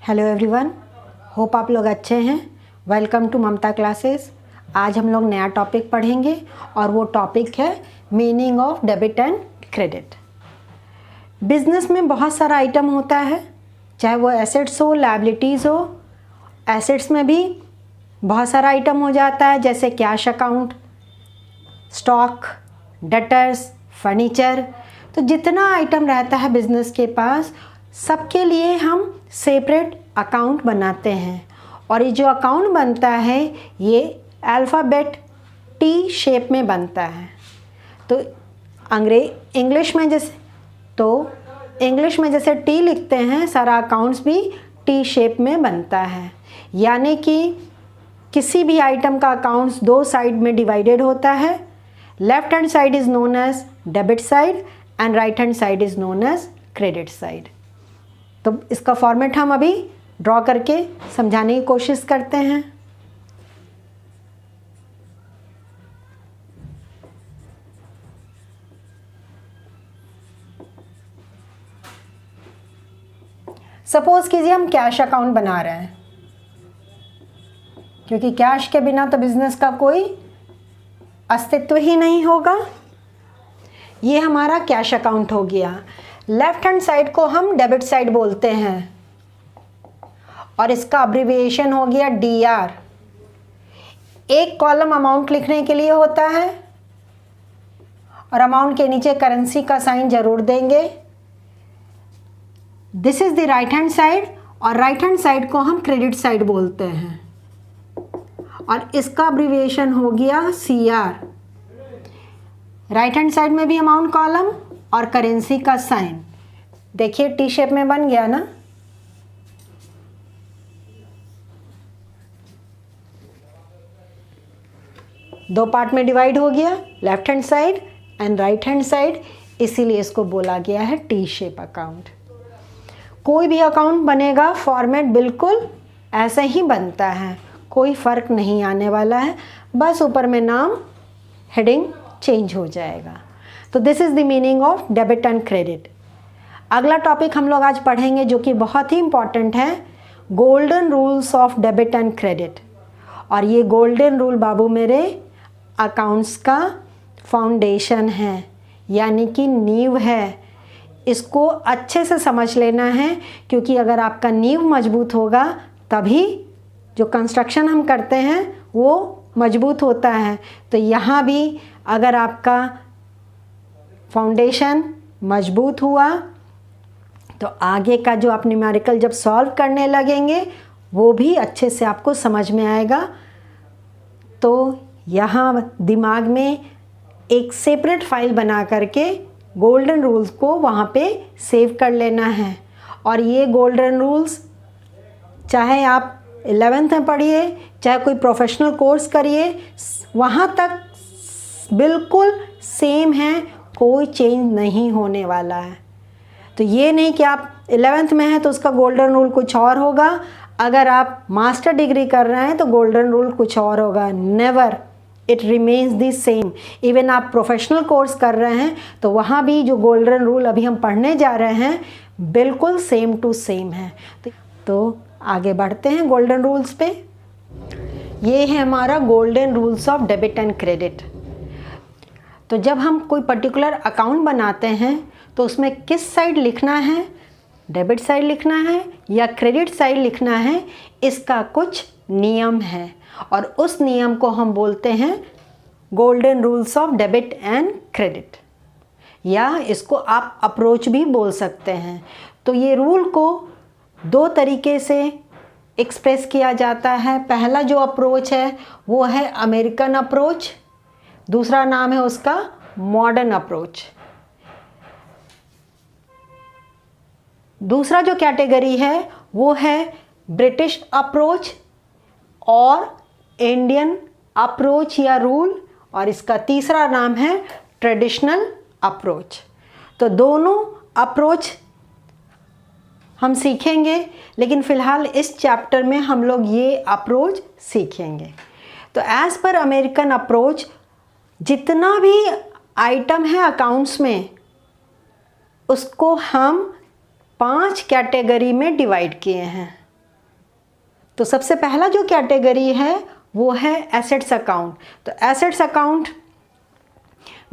Hello everyone, hope आप लोग अच्छे हैं। Welcome to Mamata classes. आज हम लोग नया टॉपिक पढ़ेंगे और वो टॉपिक है meaning of debit and credit. Business में बहुत सारा आइटम होता है, चाहे वो एसेट्स हो, लायबिलिटीज़ हो। एसेट्स में भी बहुत सारा आइटम हो जाता है, जैसे cash account, stock, debtors, furniture. तो जितना आइटम रहता है बिजनेस के पास, सबके लिए हम सेपरेट अकाउंट बनाते हैं। और ये जो अकाउंट बनता है ये अल्फ़ाबेट टी शेप में बनता है। तो इंग्लिश में जैसे टी लिखते हैं, सारा अकाउंट्स भी टी शेप में बनता है। यानी कि किसी भी आइटम का अकाउंट्स दो साइड में डिवाइडेड होता है। Left hand side is known as debit side and right hand side is known as credit side. तो इसका फॉर्मेट हम अभी ड्रॉ करके समझाने की कोशिश करते हैं। सपोज कीजिए हम कैश अकाउंट बना रहे हैं, क्योंकि कैश के बिना तो बिजनेस का कोई अस्तित्व ही नहीं होगा। ये हमारा कैश अकाउंट हो गया। लेफ्ट हैंड साइड को हम डेबिट साइड बोलते हैं और इसका अब्रिविएशन हो गया DR। एक कॉलम अमाउंट लिखने के लिए होता है और अमाउंट के नीचे करेंसी का साइन जरूर देंगे। This is the right hand side और राइट हैंड साइड को हम क्रेडिट साइड बोलते हैं और इसका अब्रिविएशन हो गया CR। राइट हैंड साइड में भी अमाउंट कॉलम और करेंसी का साइन। देखिए टी शेप में बन गया ना। दो पार्ट में डिवाइड हो गया, left hand side and right hand side, इसीलिए इसको बोला गया है टी शेप अकाउंट। कोई भी अकाउंट बनेगा फॉर्मेट बिल्कुल ऐसे ही बनता है, कोई फर्क नहीं आने वाला है, बस ऊपर में नाम हेडिंग चेंज हो जाएगा। तो this is the meaning of debit and credit. अगला टॉपिक हम लोग आज पढ़ेंगे जो कि बहुत ही इम्पॉर्टेंट है, golden rules of debit and credit. और ये गोल्डन रूल बाबू मेरे अकाउंट्स का फाउंडेशन है, यानी कि नींव है। इसको अच्छे से समझ लेना है, क्योंकि अगर आपका नींव मजबूत होगा तभी जो कंस्ट्रक्शन हम करते हैं वो मजबूत होता है। तो यहाँ भी अगर आपका फाउंडेशन मजबूत हुआ तो आगे का जो आप न्यूमेरिकल जब सॉल्व करने लगेंगे वो भी अच्छे से आपको समझ में आएगा। तो यहाँ दिमाग में एक सेपरेट फाइल बना करके गोल्डन रूल्स को वहाँ पे सेव कर लेना है। और ये गोल्डन रूल्स चाहे आप 11th में पढ़िए, चाहे कोई प्रोफेशनल कोर्स करिए, वहाँ तक बिल्कुल सेम है, कोई चेंज नहीं होने वाला है। तो ये नहीं कि आप 11th में हैं तो उसका गोल्डन रूल कुछ और होगा, अगर आप मास्टर डिग्री कर रहे हैं तो गोल्डन रूल कुछ और होगा। Never, it remains the same. Even आप प्रोफेशनल कोर्स कर रहे हैं तो वहाँ भी जो गोल्डन रूल अभी हम पढ़ने जा रहे हैं बिल्कुल सेम टू सेम है। तो आगे बढ़ते हैं गोल्डन रूल्स पे। ये है हमारा golden rules of debit and credit. तो जब हम कोई पर्टिकुलर अकाउंट बनाते हैं तो उसमें किस साइड लिखना है, डेबिट साइड लिखना है या क्रेडिट साइड लिखना है, इसका कुछ नियम है और उस नियम को हम बोलते हैं golden rules of debit and credit, या इसको आप अप्रोच भी बोल सकते हैं। तो ये रूल को दो तरीके से एक्सप्रेस किया जाता है। पहला जो अप्रोच है वो है अमेरिकन अप्रोच, दूसरा नाम है उसका मॉडर्न अप्रोच। दूसरा जो कैटेगरी है वो है ब्रिटिश अप्रोच और इंडियन अप्रोच या रूल, और इसका तीसरा नाम है ट्रेडिशनल अप्रोच। तो दोनों अप्रोच हम सीखेंगे, लेकिन फ़िलहाल इस चैप्टर में हम लोग ये अप्रोच सीखेंगे। तो एज़ पर अमेरिकन अप्रोच, जितना भी आइटम है अकाउंट्स में उसको हम 5 कैटेगरी में डिवाइड किए हैं। तो सबसे पहला जो कैटेगरी है वो है एसेट्स अकाउंट। तो एसेट्स अकाउंट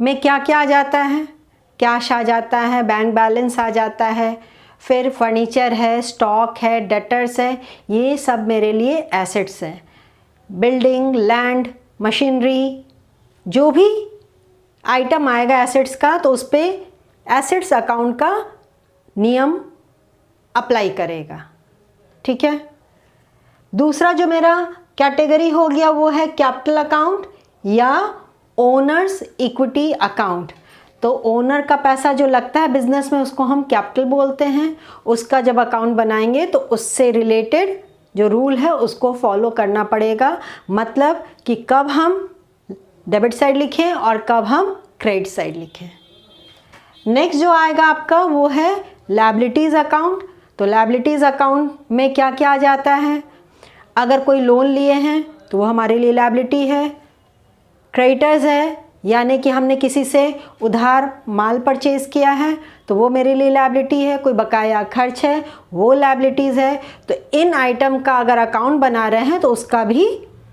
में क्या क्या आ जाता है? कैश आ जाता है, बैंक बैलेंस आ जाता है, फिर फर्नीचर है, स्टॉक है, डेटर्स है, ये सब मेरे लिए एसेट्स हैं। बिल्डिंग, लैंड, मशीनरी, जो भी आइटम आएगा एसेट्स का तो उस पर एसेट्स अकाउंट का नियम अप्लाई करेगा। ठीक है। दूसरा जो मेरा कैटेगरी हो गया वो है कैपिटल अकाउंट या ओनर्स इक्विटी अकाउंट। तो ओनर का पैसा जो लगता है बिजनेस में उसको हम कैपिटल बोलते हैं। उसका जब अकाउंट बनाएंगे तो उससे रिलेटेड जो रूल है उसको फॉलो करना पड़ेगा। मतलब कि कब हम डेबिट साइड लिखें और कब हम क्रेडिट साइड लिखें। नेक्स्ट जो आएगा आपका वो है लायबिलिटीज़ अकाउंट। तो लायबिलिटीज़ अकाउंट में क्या क्या आ जाता है? अगर कोई लोन लिए हैं तो वो हमारे लिए लायबिलिटी है। क्रेडिटर्स है, यानी कि हमने किसी से उधार माल परचेज़ किया है तो वो मेरे लिए लायबिलिटी है। कोई बकाया खर्च है वो लायबिलिटीज़ है। तो इन आइटम का अगर अकाउंट बना रहे हैं तो उसका भी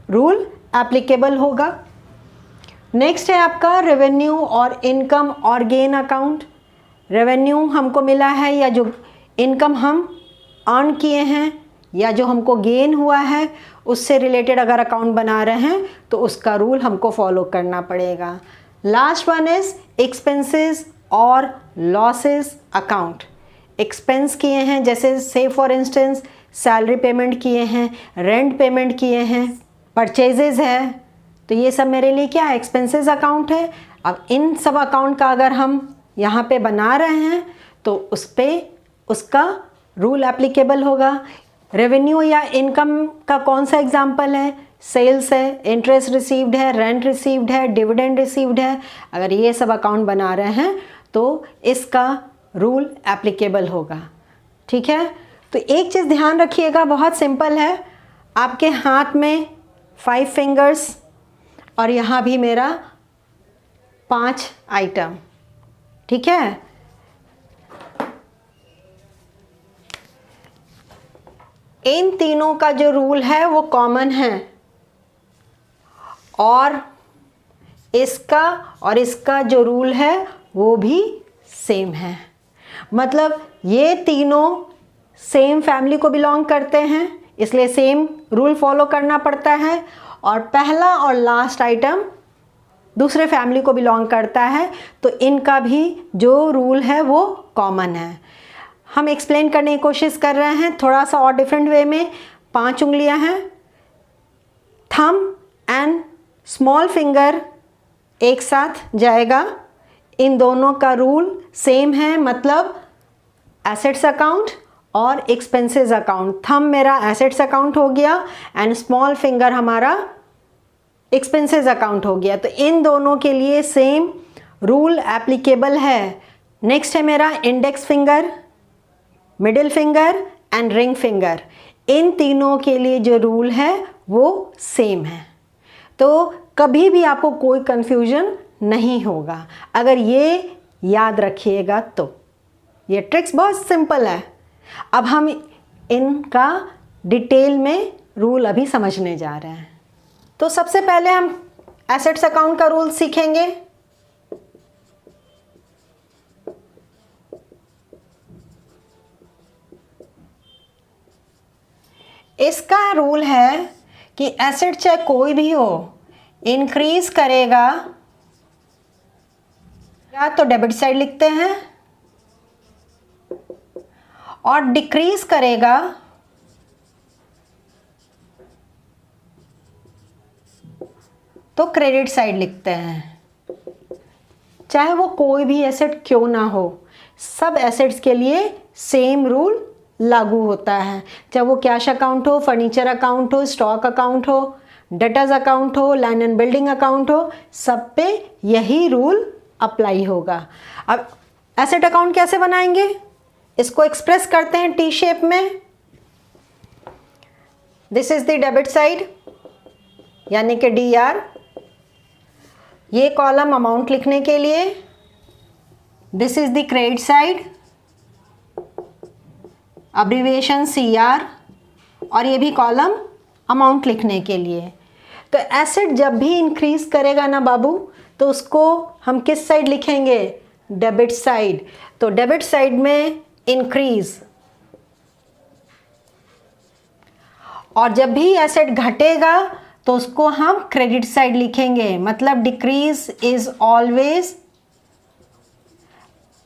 रूल एप्लीकेबल होगा। नेक्स्ट है आपका रेवेन्यू और इनकम और गेन अकाउंट। रेवेन्यू हमको मिला है या जो इनकम हम अर्न किए हैं या जो हमको गेन हुआ है उससे रिलेटेड अगर अकाउंट बना रहे हैं तो उसका रूल हमको फॉलो करना पड़ेगा। लास्ट वन इज़ एक्सपेंसेस और लॉसेस अकाउंट। एक्सपेंस किए हैं जैसे से फॉर इंस्टेंस सैलरी पेमेंट किए हैं, रेंट पेमेंट किए हैं, परचेजेज है, तो ये सब मेरे लिए क्या है? एक्सपेंसेस अकाउंट है। अब इन सब अकाउंट का अगर हम यहाँ पे बना रहे हैं तो उस पर उसका रूल एप्लीकेबल होगा। रेवेन्यू या इनकम का कौन सा एग्जाम्पल है? सेल्स है, इंटरेस्ट रिसीव्ड है, रेंट रिसीव्ड है, डिविडेंड रिसीव्ड है। अगर ये सब अकाउंट बना रहे हैं तो इसका रूल एप्लीकेबल होगा। ठीक है। तो एक चीज़ ध्यान रखिएगा, बहुत सिंपल है। आपके हाथ में 5 फिंगर्स और यहाँ भी मेरा 5 आइटम। ठीक है। इन तीनों का जो रूल है वो कॉमन है और इसका जो रूल है वो भी सेम है। मतलब ये तीनों सेम फैमिली को बिलोंग करते हैं इसलिए सेम रूल फॉलो करना पड़ता है। और पहला और लास्ट आइटम दूसरे फैमिली को बिलोंग करता है तो इनका भी जो रूल है वो कॉमन है। हम एक्सप्लेन करने की कोशिश कर रहे हैं थोड़ा सा और डिफरेंट वे में। 5 उंगलियां हैं, थंब एंड स्मॉल फिंगर एक साथ जाएगा। इन दोनों का रूल सेम है, मतलब एसेट्स अकाउंट और एक्सपेंसेस अकाउंट। थंब मेरा एसेट्स अकाउंट हो गया एंड स्मॉल फिंगर हमारा एक्सपेंसेस अकाउंट हो गया। तो इन दोनों के लिए सेम रूल एप्लीकेबल है। नेक्स्ट है मेरा index finger, middle finger and ring finger. इन तीनों के लिए जो रूल है वो सेम है। तो कभी भी आपको कोई कंफ्यूजन नहीं होगा अगर ये याद रखिएगा तो। ये ट्रिक्स बहुत सिंपल है। अब हम इनका डिटेल में रूल अभी समझने जा रहे हैं। तो सबसे पहले हम एसेट्स अकाउंट का रूल सीखेंगे। इसका रूल है कि एसेट चाहे कोई भी हो इंक्रीज करेगा या तो डेबिट साइड लिखते हैं और डिक्रीज करेगा तो क्रेडिट साइड लिखते हैं। चाहे वो कोई भी एसेट क्यों ना हो, सब एसेट्स के लिए सेम रूल लागू होता है। चाहे वो कैश अकाउंट हो, फर्नीचर अकाउंट हो, स्टॉक अकाउंट हो, डेटर्स अकाउंट हो, लैंड एंड बिल्डिंग अकाउंट हो, सब पे यही रूल अप्लाई होगा। अब एसेट अकाउंट कैसे बनाएंगे? इसको एक्सप्रेस करते हैं टी शेप में। This is the debit side यानी कि DR। ये कॉलम अमाउंट लिखने के लिए। This is the credit side, abbreviation CR। और ये भी कॉलम अमाउंट लिखने के लिए। तो एसेट जब भी इंक्रीज करेगा ना बाबू, तो उसको हम किस साइड लिखेंगे? Debit side. तो डेबिट साइड में इंक्रीज, और जब भी एसेट घटेगा तो उसको हम क्रेडिट साइड लिखेंगे। मतलब decrease is always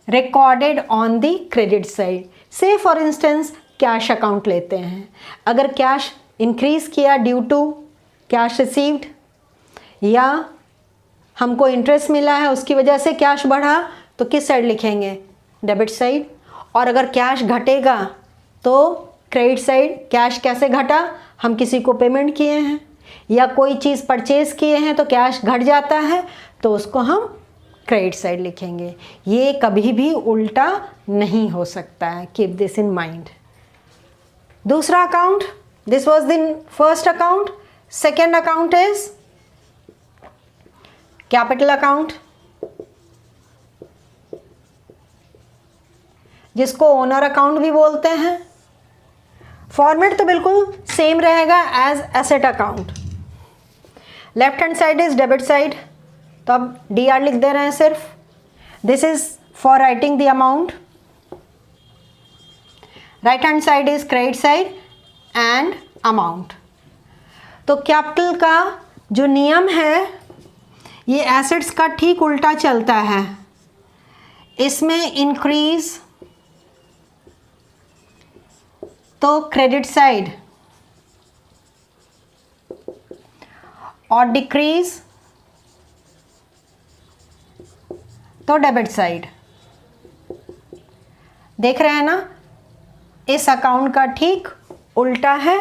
recorded on the credit side. से फॉर इंस्टेंस कैश अकाउंट लेते हैं, अगर कैश इंक्रीज किया ड्यू टू कैश रिसीव्ड, या हमको इंटरेस्ट मिला है उसकी वजह से कैश बढ़ा, तो किस साइड लिखेंगे? Debit side. और अगर कैश घटेगा तो क्रेडिट साइड। कैश कैसे घटा? हम किसी को पेमेंट किए हैं या कोई चीज़ परचेज किए हैं तो कैश घट जाता है, तो उसको हम क्रेडिट साइड लिखेंगे। ये कभी भी उल्टा नहीं हो सकता है, कीप दिस इन माइंड। दूसरा account, this was the first account. Second account is capital account, जिसको ओनर अकाउंट भी बोलते हैं। फॉर्मेट तो बिल्कुल सेम रहेगा as asset account. Left hand side is debit side, तो अब DR लिख दे रहे हैं सिर्फ। This is for writing the amount. Right hand side is credit side and amount. तो कैपिटल का जो नियम है ये एसेट्स का ठीक उल्टा चलता है। इसमें इंक्रीज तो क्रेडिट साइड, और डिक्रीज तो डेबिट साइड। देख रहे हैं ना, इस अकाउंट का ठीक उल्टा है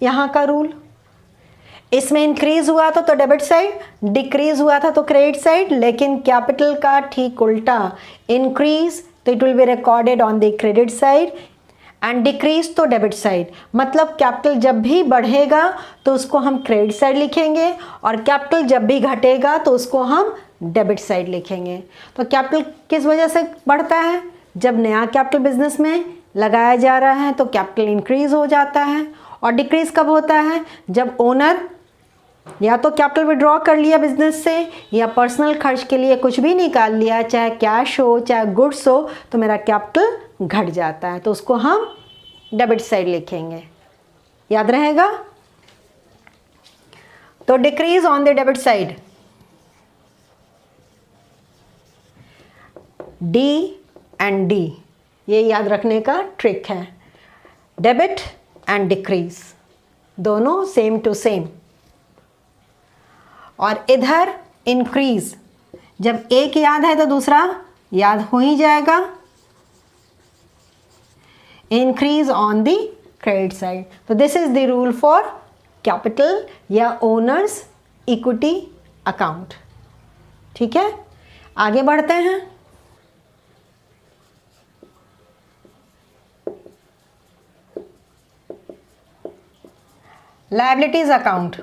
यहाँ का रूल। इसमें इंक्रीज हुआ तो डेबिट साइड, डिक्रीज हुआ था तो क्रेडिट साइड, लेकिन कैपिटल का ठीक उल्टा। इंक्रीज तो it will be recorded on the credit side and decrease तो डेबिट साइड। मतलब कैपिटल जब भी बढ़ेगा तो उसको हम क्रेडिट साइड लिखेंगे, और कैपिटल जब भी घटेगा तो उसको हम डेबिट साइड लिखेंगे। तो कैपिटल किस वजह से बढ़ता है? जब नया कैपिटल बिजनेस में लगाया जा रहा है तो कैपिटल इंक्रीज हो जाता है। और डिक्रीज कब होता है? जब ओनर या तो कैपिटल विड्रॉ कर लिया बिजनेस से, या पर्सनल खर्च के लिए कुछ भी निकाल लिया, चाहे कैश हो चाहे गुड्स हो, तो मेरा कैपिटल घट जाता है, तो उसको हम डेबिट साइड लिखेंगे। याद रहेगा? तो decrease on the debit side, D and D, ये याद रखने का ट्रिक है। डेबिट एंड डिक्रीज दोनों सेम टू सेम। और इधर इंक्रीज, जब एक याद है तो दूसरा याद हो ही जाएगा। Increase on the credit side. तो this is the rule for capital या ओनर्स इक्विटी अकाउंट। ठीक है, आगे बढ़ते हैं। Liabilities account.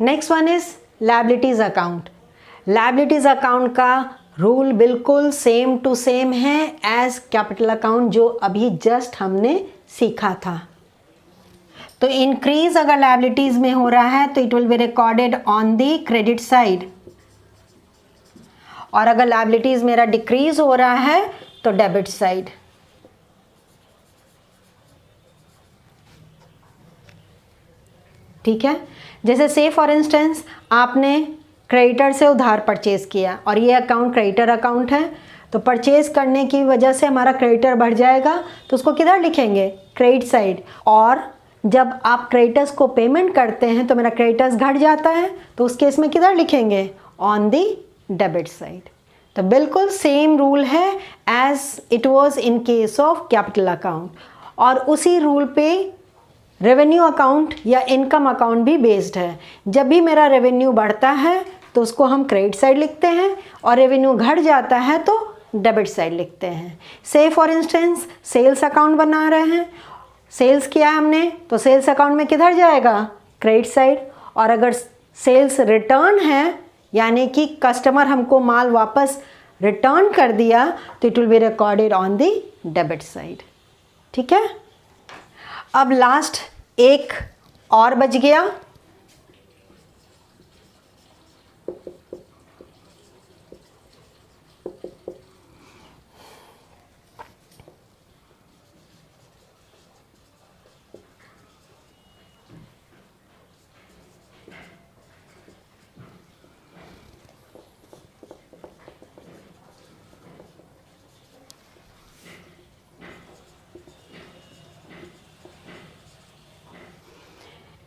Next one is liabilities account. लायबिलिटीज अकाउंट का रूल बिल्कुल सेम टू सेम है एज कैपिटल अकाउंट, जो अभी जस्ट हमने सीखा था। तो इंक्रीज अगर लायबिलिटीज में हो रहा है तो it will be recorded on the credit side, और अगर लायबिलिटीज मेरा डिक्रीज हो रहा है तो डेबिट साइड। ठीक है, जैसे से फॉर इंस्टेंस आपने क्रेडिटर से उधार परचेज किया और ये अकाउंट क्रेडिटर अकाउंट है, तो परचेज करने की वजह से हमारा क्रेडिटर बढ़ जाएगा, तो उसको किधर लिखेंगे? Credit side. और जब आप क्रेडिटर्स को पेमेंट करते हैं तो मेरा क्रेडिटर्स घट जाता है, तो उस केस में किधर लिखेंगे? On the debit side. तो बिल्कुल सेम रूल है as it was in case of capital account. और उसी रूल पे रेवेन्यू अकाउंट या इनकम अकाउंट भी बेस्ड है। जब भी मेरा रेवेन्यू बढ़ता है तो उसको हम क्रेडिट साइड लिखते हैं, और रेवेन्यू घट जाता है तो डेबिट साइड लिखते हैं। से फॉर इंस्टेंस सेल्स अकाउंट बना रहे हैं, सेल्स किया है हमने तो सेल्स अकाउंट में किधर जाएगा, क्रेडिट साइड। और अगर सेल्स रिटर्न है यानी कि कस्टमर हमको माल वापस रिटर्न कर दिया तो it will be recorded on the debit side. ठीक है, अब लास्ट एक और बच गया।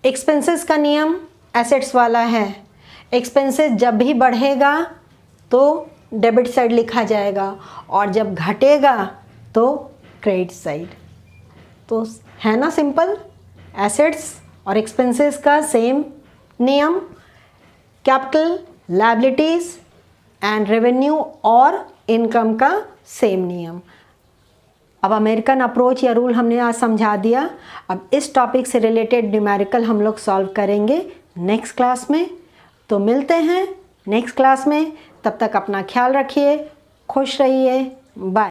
एक्सपेंसेस का नियम एसेट्स वाला है। एक्सपेंसेस जब भी बढ़ेगा तो डेबिट साइड लिखा जाएगा, और जब घटेगा तो क्रेडिट साइड। तो है ना सिंपल, एसेट्स और एक्सपेंसेस का सेम नियम, कैपिटल, लायबिलिटीज एंड रेवेन्यू और इनकम का सेम नियम। अब अमेरिकन अप्रोच या रूल हमने आज समझा दिया। अब इस टॉपिक से रिलेटेड न्यूमेरिकल हम लोग सॉल्व करेंगे नेक्स्ट क्लास में। तो मिलते हैं नेक्स्ट क्लास में, तब तक अपना ख्याल रखिए, खुश रहिए, बाय।